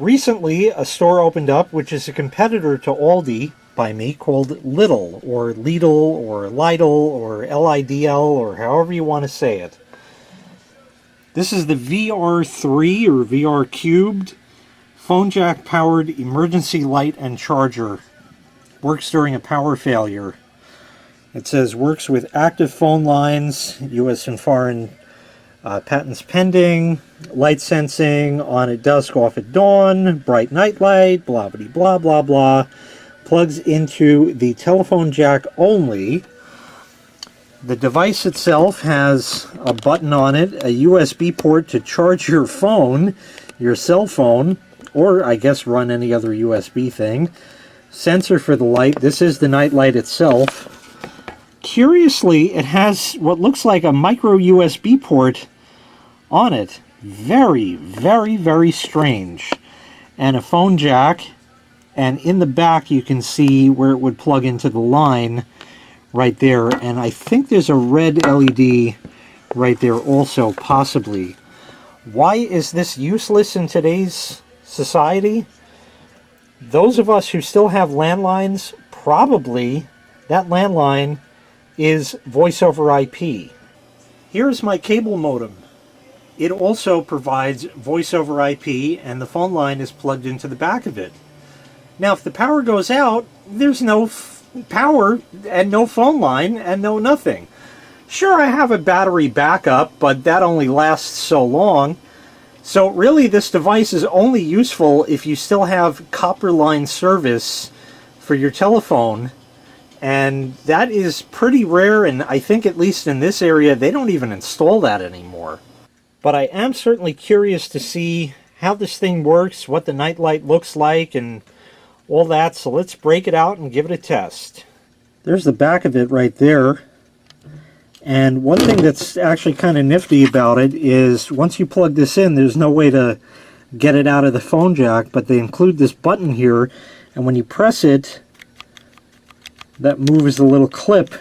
Recently, a store opened up which is a competitor to Aldi by me called Lidl, or Lidl, or Lidl, or Lidl, or however you want to say it. This is the VR3 or VR cubed phone jack powered emergency light and charger. Works during a power failure. It says works with active phone lines, US and foreign patents pending, light sensing, on at dusk, off at dawn, bright night light, blah blah blah blah blah. Plugs into the telephone jack only. The device itself has a button on it, a USB port to charge your phone, your cell phone, or I guess run any other USB thing. Sensor for the light. This is the night light itself. Curiously, it has what looks like a micro USB port on it. Very, very, very strange. And a phone jack, and in the back you can see where it would plug into the line right there, and I think there's a red LED right there also, possibly. Why is this useless in today's society? Those of us who still have landlines, probably that landline is voice over IP. Here's my cable modem. It also provides voice over IP, and the phone line is plugged into the back of it. Now, if the power goes out, there's no power and no phone line and no nothing. Sure, I have a battery backup, but that only lasts so long. So really, this device is only useful if you still have copper line service for your telephone. And that is pretty rare, and I think at least in this area, they don't even install that anymore. But I am certainly curious to see how this thing works, what the nightlight looks like, and all that. So let's break it out and give it a test. There's the back of it right there. And one thing that's actually kind of nifty about it is once you plug this in, there's no way to get it out of the phone jack, but they include this button here, and when you press it, that moves the little clip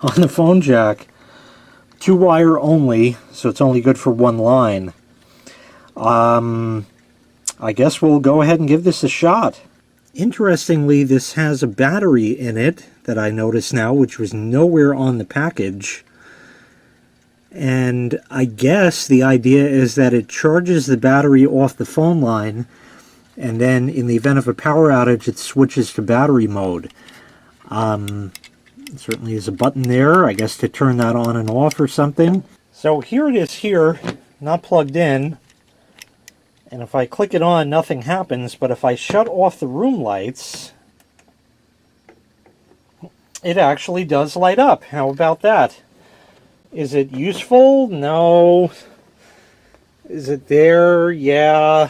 on the phone jack. 2-wire only, so it's only good for one line. I guess we'll go ahead and give this a shot. Interestingly, this has a battery in it that I notice now, which was nowhere on the package. And I guess the idea is that it charges the battery off the phone line, and then in the event of a power outage, it switches to battery mode. Certainly is a button there, I guess, to turn that on and off or something. So here it is here, not plugged in. And if I click it on, nothing happens. But if I shut off the room lights, it actually does light up. How about that? Is it useful? No. Is it there? Yeah.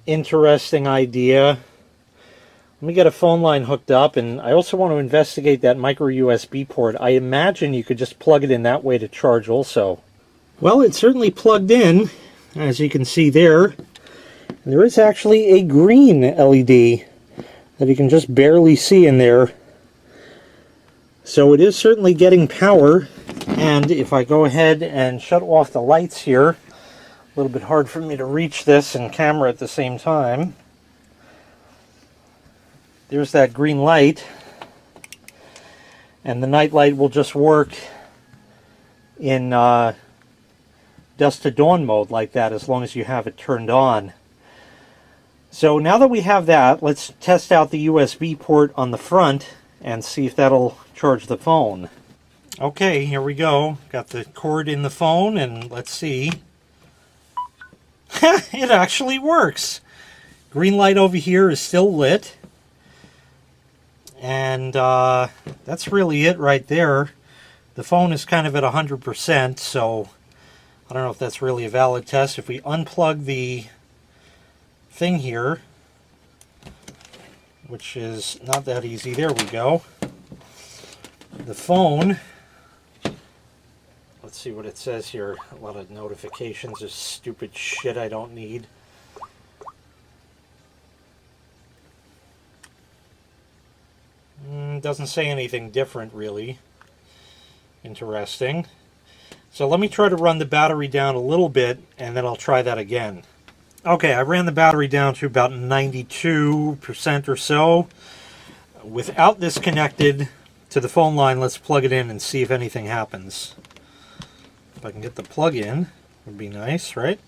Interesting idea. Let me get a phone line hooked up, and I also want to investigate that micro USB port. I imagine you could just plug it in that way to charge also. Well, it's certainly plugged in, as you can see there. And there is actually a green LED that you can just barely see in there. So it is certainly getting power, and if I go ahead and shut off the lights here, a little bit hard for me to reach this and camera at the same time. There's that green light, and the night light will just work in dusk-to-dawn mode like that as long as you have it turned on. So now that we have that, let's test out the USB port on the front and see if that'll charge the phone. Okay, here we go. Got the cord in the phone, and let's see. It actually works. Green light over here is still lit. And that's really it right there. The phone is kind of at 100%, so I don't know if that's really a valid test. If we unplug the thing here, which is not that easy, there we go. The phone, let's see what it says here. A lot of notifications of stupid shit I don't need. Doesn't say anything different, really. Interesting. So let me try to run the battery down a little bit, and then I'll try that again. Okay, I ran the battery down to about 92% or so. Without this connected to the phone line, let's plug it in and see if anything happens. If I can get the plug in, would be nice, right?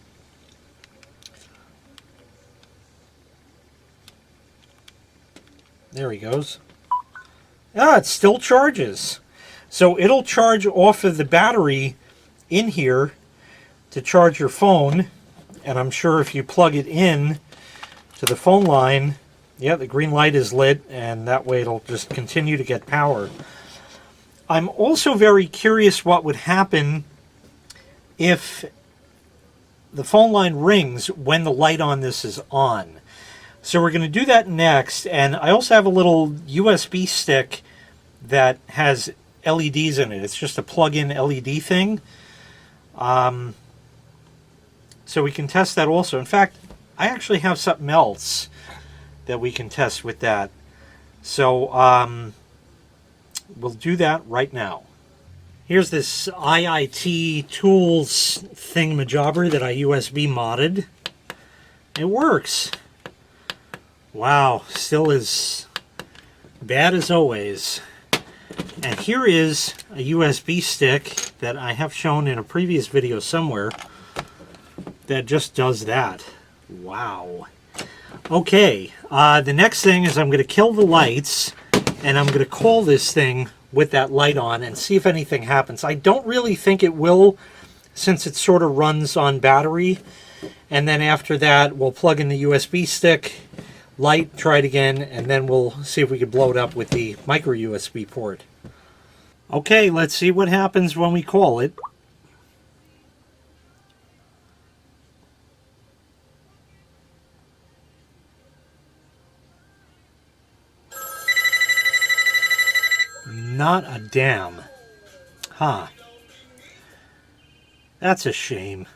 There he goes. Ah, it still charges. So it'll charge off of the battery in here to charge your phone. And I'm sure if you plug it in to the phone line, yeah, the green light is lit, and that way it'll just continue to get power. I'm also very curious what would happen if the phone line rings when the light on this is on. So we're going to do that next, and I also have a little USB stick that has LEDs in it. It's just a plug-in LED thing. So we can test that also. In fact, I actually have something else that we can test with that. So we'll do that right now. Here's this IIT tools thingamajobber that I USB modded. It works. Wow, still as bad as always. And here is a USB stick that I have shown in a previous video somewhere that just does that. Wow. Okay, the next thing is I'm going to kill the lights, and I'm going to call this thing with that light on and see if anything happens. I don't really think it will, since it sort of runs on battery. And then after that, we'll plug in the USB stick, light, try it again, and then we'll see if we can blow it up with the micro USB port. Okay, let's see what happens when we call it. Not a damn. Huh. That's a shame.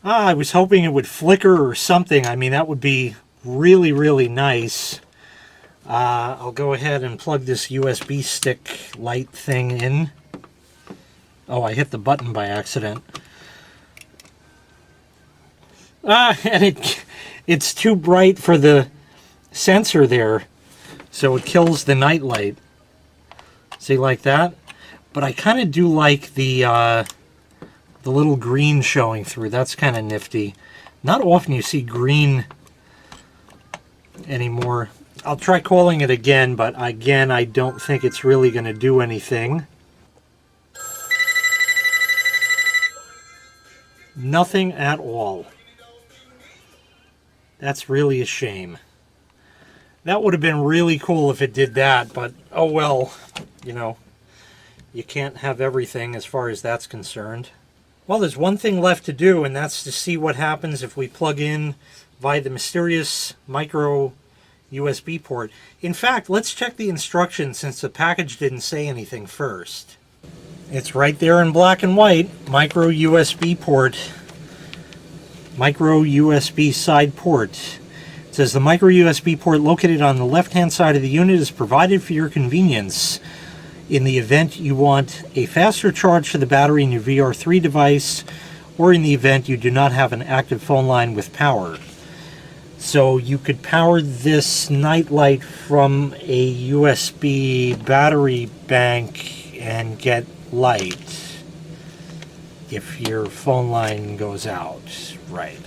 I was hoping it would flicker or something. I mean, that would be really, really nice. I'll go ahead and plug this USB stick light thing in. Oh, I hit the button by accident. And it's too bright for the sensor there, so it kills the night light. See, like that? But I kind of do like the little green showing through. That's kind of nifty. Not often you see green anymore. I'll try calling it again, but again, I don't think it's really going to do anything. Nothing at all. That's really a shame. That would have been really cool if it did that, but oh well, you know, you can't have everything as far as that's concerned. Well, there's one thing left to do, and that's to see what happens if we plug in via the mysterious micro USB port. In fact, let's check the instructions since the package didn't say anything first. It's right there in black and white, micro USB port, micro USB side port. It says the micro USB port located on the left-hand side of the unit is provided for your convenience in the event you want a faster charge to the battery in your VR3 device, or in the event you do not have an active phone line with power. So you could power this night light from a USB battery bank and get light if your phone line goes out. Right.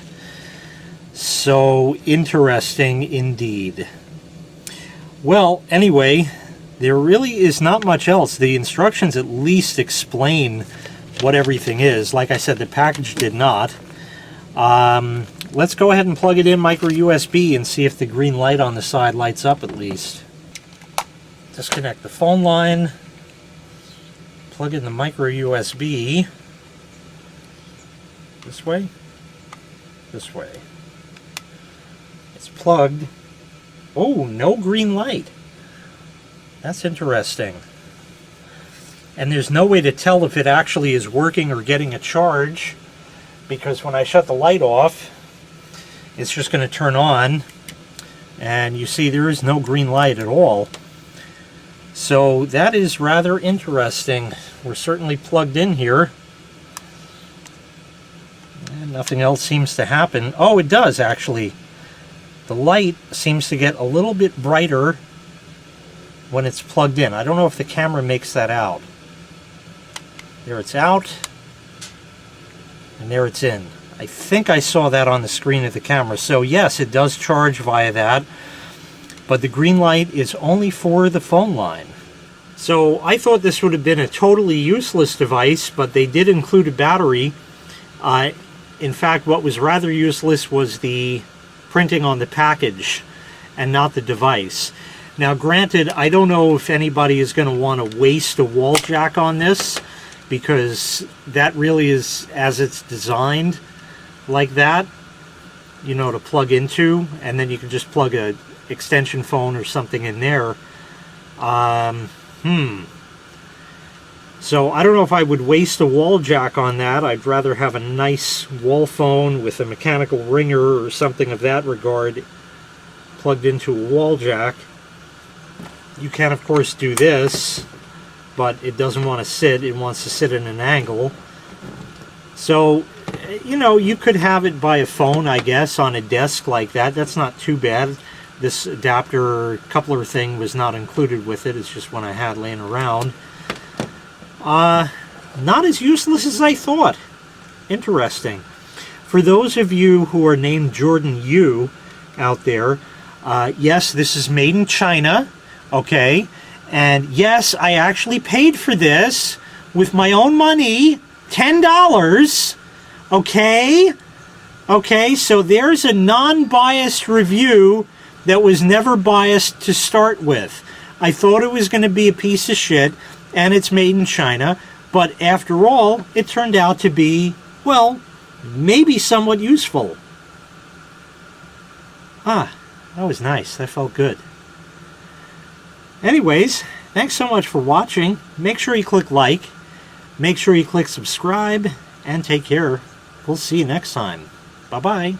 So interesting indeed. Well, anyway, there really is not much else. The instructions at least explain what everything is. Like I said, the package did not. Let's go ahead and plug it in micro USB and see if the green light on the side lights up at least. Disconnect the phone line. Plug in the micro USB. This way? This way. It's plugged. Oh, no green light. That's interesting. And there's no way to tell if it actually is working or getting a charge, because when I shut the light off, it's just going to turn on, and you see there is no green light at all. So that is rather interesting. We're certainly plugged in here. And Nothing else seems to happen. Oh, it does actually. The light seems to get a little bit brighter when it's plugged in. I don't know if the camera makes that out. There it's out, and there it's in. I think I saw that on the screen of the camera. So yes, it does charge via that, but the green light is only for the phone line. So I thought this would have been a totally useless device, but they did include a battery. In fact, what was rather useless was the printing on the package and not the device. Now granted, I don't know if anybody is going to want to waste a wall jack on this, because that really is, as it's designed like that, you know, to plug into, and then you can just plug a extension phone or something in there. So I don't know if I would waste a wall jack on that. I'd rather have a nice wall phone with a mechanical ringer or something of that regard plugged into a wall jack. You can of course do this, but it doesn't want to sit. It wants to sit at an angle. So, you know, you could have it by a phone, I guess, on a desk like that. That's not too bad. This adapter coupler thing was not included with it. It's just one I had laying around. Not as useless as I thought. Interesting. For those of you who are named Jordan Yu out there, yes, this is made in China, okay? And yes, I actually paid for this with my own money, $10, okay? Okay, so there's a non-biased review that was never biased to start with. I thought it was going to be a piece of shit, and it's made in China, but after all, it turned out to be, well, maybe somewhat useful. That was nice. That felt good. Anyways, thanks so much for watching. Make sure you click like, make sure you click subscribe, and take care. We'll see you next time. Bye-bye.